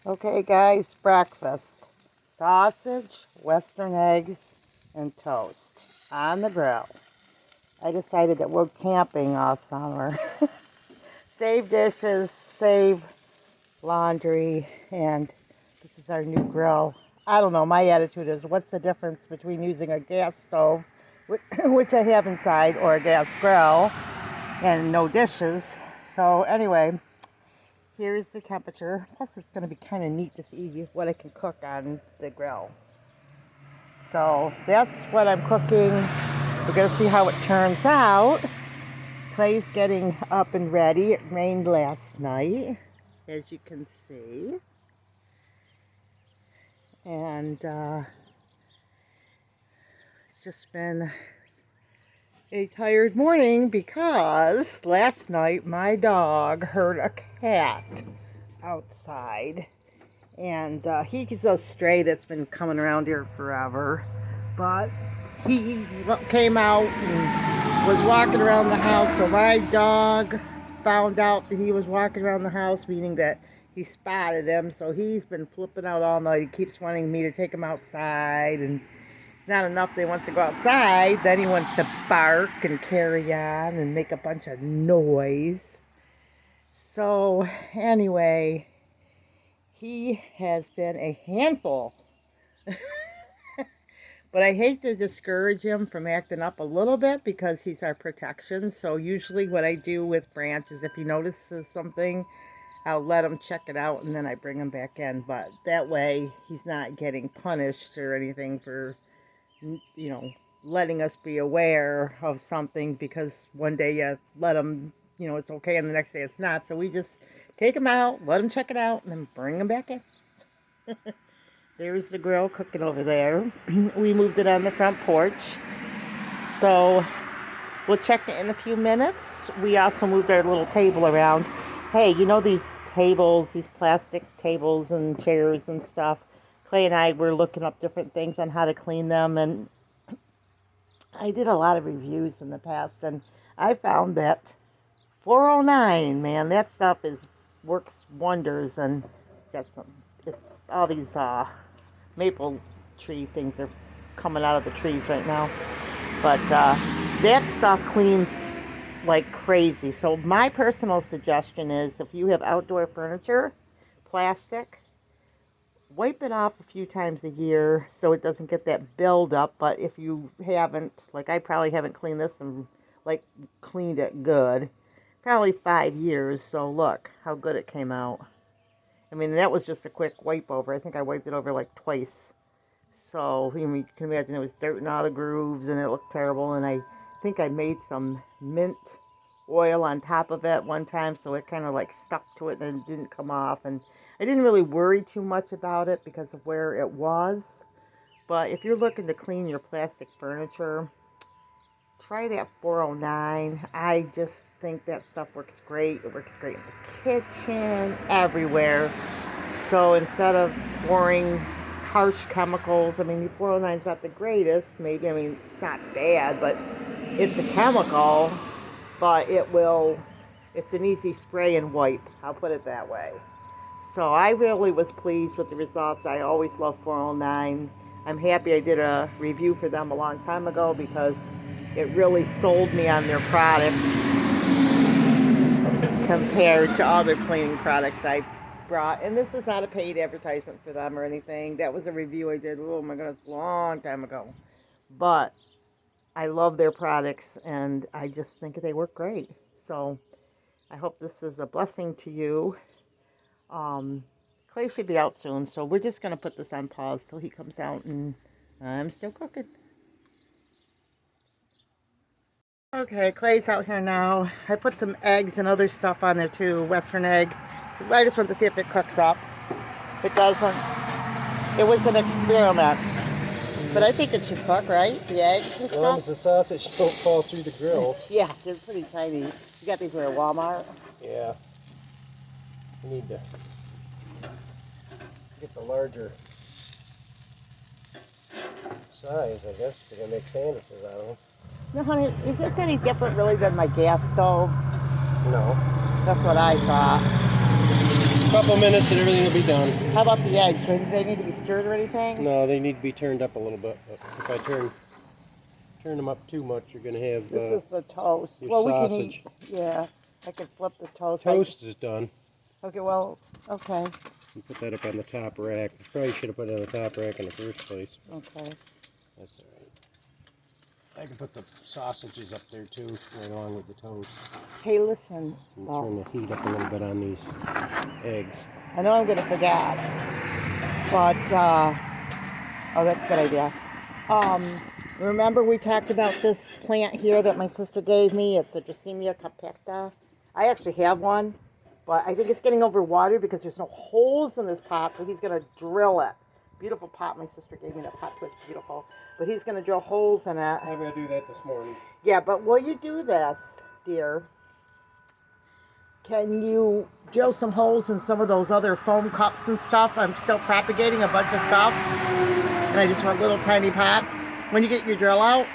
Okay, guys, breakfast. Sausage, Western eggs, and toast on the grill. I decided that we're camping all summer. Save dishes, save laundry, and this is our new grill. I don't know, my attitude is, what's the difference between using a gas stove, which I have inside, or a gas grill, and no dishes. So anyway, here's the temperature. Plus, it's going to be kind of neat to see what I can cook on the grill. So that's what I'm cooking. We're going to see how it turns out. Clay's getting up and ready. It rained last night, as you can see. And it's just been a tired morning because last night my dog heard a cat outside. And he's a stray that's been coming around here forever. But he came out and was walking around the house. So my dog found out that he was walking around the house, meaning that he spotted him. So he's been flipping out all night. He keeps wanting me to take him outside. And it's not enough that he wants to go outside. Then he wants to bark and carry on and make a bunch of noise. So anyway, he has been a handful. But I hate to discourage him from acting up a little bit because he's our protection. So usually what I do with Branch is if he notices something, I'll let him check it out and then I bring him back in. But that way he's not getting punished or anything for, letting us be aware of something, because one day you let him, it's okay, and the next day it's not. So we just take him out, let him check it out, and then bring him back in. There's the grill cooking over there. We moved it on the front porch. So we'll check it in a few minutes. We also moved our little table around. Hey, these tables, these plastic tables and chairs and stuff. Clay and I were looking up different things on how to clean them. And I did a lot of reviews in the past. And I found that 409, man, that stuff works wonders. And it's all these maple tree things are coming out of the trees right now, but that stuff cleans like crazy. So my personal suggestion is, if you have outdoor furniture, plastic, wipe it off a few times a year so it doesn't get that buildup. But if you haven't, like I probably haven't cleaned this and cleaned it good, probably 5 years. So look how good it came out. I mean, that was just a quick wipe over. I think I wiped it over like twice. So, you can imagine it was dirt in all the grooves and it looked terrible. And I think I made some mint oil on top of it one time, so it kind of stuck to it and it didn't come off. And I didn't really worry too much about it because of where it was. But if you're looking to clean your plastic furniture, try that 409. I just think that stuff works great. It works great in the kitchen, everywhere. So instead of pouring harsh chemicals, the 409 is not the greatest, maybe, it's not bad, but it's a chemical, but it's an easy spray and wipe, I'll put it that way. So I really was pleased with the results. I always love 409. I'm happy I did a review for them a long time ago because it really sold me on their product compared to other cleaning products I brought. And this is not a paid advertisement for them or anything. That was a review I did, oh my goodness, a long time ago. But I love their products and I just think they work great. So I hope this is a blessing to you. Clay should be out soon, so we're just going to put this on pause till he comes out, and I'm still cooking. Okay, Clay's out here now. I put some eggs and other stuff on there too, Western egg. I just want to see if it cooks up. If it doesn't, it was an experiment. But I think it should cook, right? The eggs and as long as the sausage don't fall through the grill. Yeah, they're pretty tiny. You got these here at Walmart? Yeah. You need to get the larger size, I guess, if you're going to make sandwiches out of them. No, honey, is this any different really than my gas stove? No. That's what I thought. Couple minutes and everything will be done. How about the eggs? Do they need to be stirred or anything? No, they need to be turned up a little bit. But if I turn them up too much, you're gonna have This is the toast. your Well, we can sausage. eat. Yeah, I can flip the toast. Toast is done. Okay, well, okay. You put that up on the top rack. You probably should have put it on the top rack in the first place. Okay. That's all right. I can put the sausages up there too, right along with the toast. Hey, listen. And Oh, turn the heat up a little bit on these eggs. I know I'm going to forget, but, oh, that's a good idea. Remember we talked about this plant here that my sister gave me? It's a Dracemia compacta. I actually have one, but I think it's getting overwatered because there's no holes in this pot, so he's going to drill it. Beautiful pot. My sister gave me that pot too. It's beautiful. But he's going to drill holes in it. I'm gonna do that this morning. Yeah, but while you do this, dear, can you drill some holes in some of those other foam cups and stuff? I'm still propagating a bunch of stuff, and I just want little tiny pots. When you get your drill out,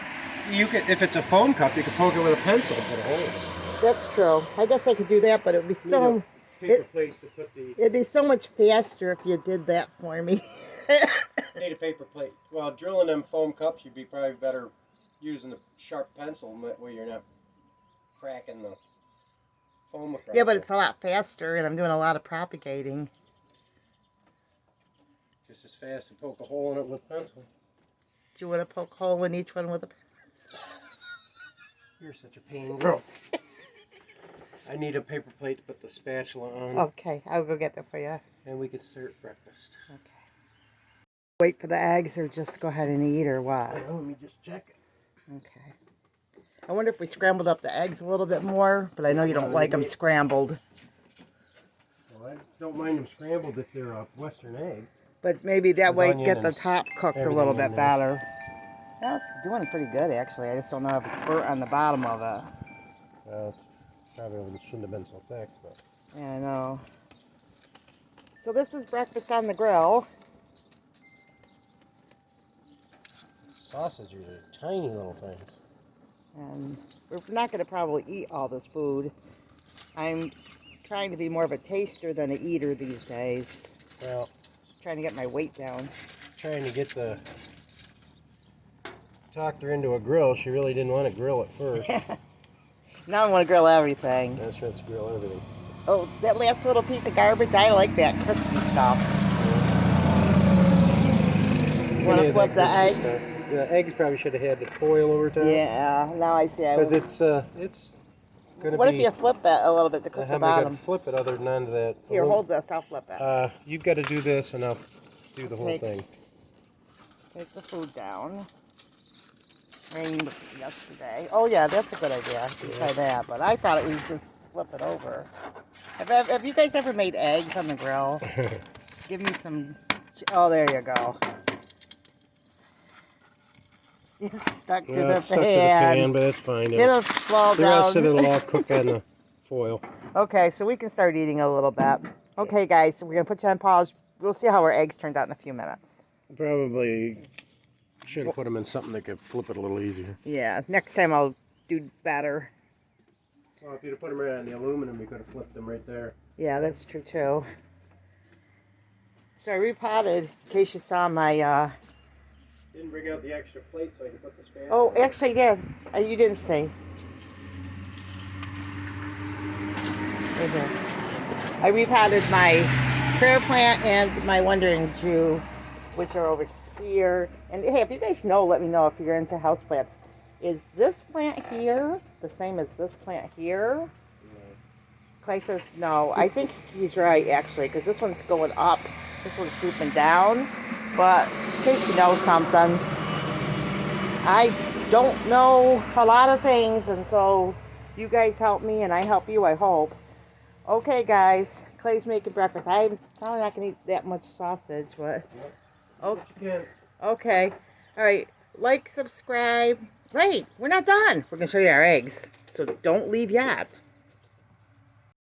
You can, if it's a foam cup, you can poke it with a pencil and put a hole in it. that's true. I guess I could do that, but it would be so Paper plate to put the. it'd be so much faster if you did that for me. Need a paper plate. Well, drilling them foam cups, you'd be probably better using a sharp pencil. That way you're not cracking the foam across. Yeah, but it's a lot faster, and I'm doing a lot of propagating. just as fast to poke a hole in it with a pencil. Do you want to poke a hole in each one with a pencil? You're such a pain, girl. I need a paper plate to put the spatula on, Okay, I'll go get that for you. and we can start breakfast. Okay. Wait for the eggs or just go ahead and eat or what? Let me just check it. Okay. I wonder if we scrambled up the eggs a little bit more, but I know you don't like them scrambled. Well, I don't mind them scrambled if they're a Western egg. But maybe that With way onion get the and top cooked a everything little in bit there. better. Yeah, it's doing pretty good actually. I just don't know if it's burnt on the bottom of it. Well, probably shouldn't have been so thick, but Yeah, I know. So this is breakfast on the grill. sausages are tiny little things. And we're not going to probably eat all this food. I'm trying to be more of a taster than an eater these days. Well, Trying to get my weight down. trying to get the talked her into a grill. She really didn't want to grill at first. Now I want to grill everything. That's right, to grill everything. Oh, that last little piece of garbage, I like that crispy stuff. Want to flip the eggs? The eggs probably should have had the foil over top. Yeah, now I see. Because it's gonna What be. if you flip it a little bit to cook the haven't got to bottom? flip it other than onto that. Here, hold this. I'll flip it. You've got to do this, and I'll do the whole Take- thing. Take the food down. Rained yesterday. Oh yeah, that's a good idea. You try that, but I thought it was just flip it over. Have you guys ever made eggs on the grill? Give me some. Oh, there you go. It's stuck to Well, the it's stuck to the pan. pan, but that's fine. It'll fall The down. rest of it will all cook on the foil. Okay, so we can start eating a little bit. Okay, guys, so we're gonna put you on pause. We'll see how our eggs turned out in a few minutes. Probably should have put them in something that could flip it a little easier. Yeah, next time I'll do better. Well, if you'd have put them right on the aluminum, you could have flipped them right there. Yeah, that's true too. So I repotted, in case you saw my, Didn't bring out the extra plate so I could put the spatula. oh, actually I did. You didn't see. Right here. I repotted my prayer plant and my wandering Jew, which are over here. And hey, if you guys know, let me know if you're into houseplants. Is this plant here the same as this plant here? Clay says no. I think he's right actually, because this one's going up, this one's drooping down. But in case you know something, I don't know a lot of things, and so you guys help me and I help you, I hope. Okay guys, Clay's making breakfast. I'm probably not going to eat that much sausage, but You can. okay. All right, like, subscribe. Right, we're not done. We're going to show you our eggs, so don't leave yet.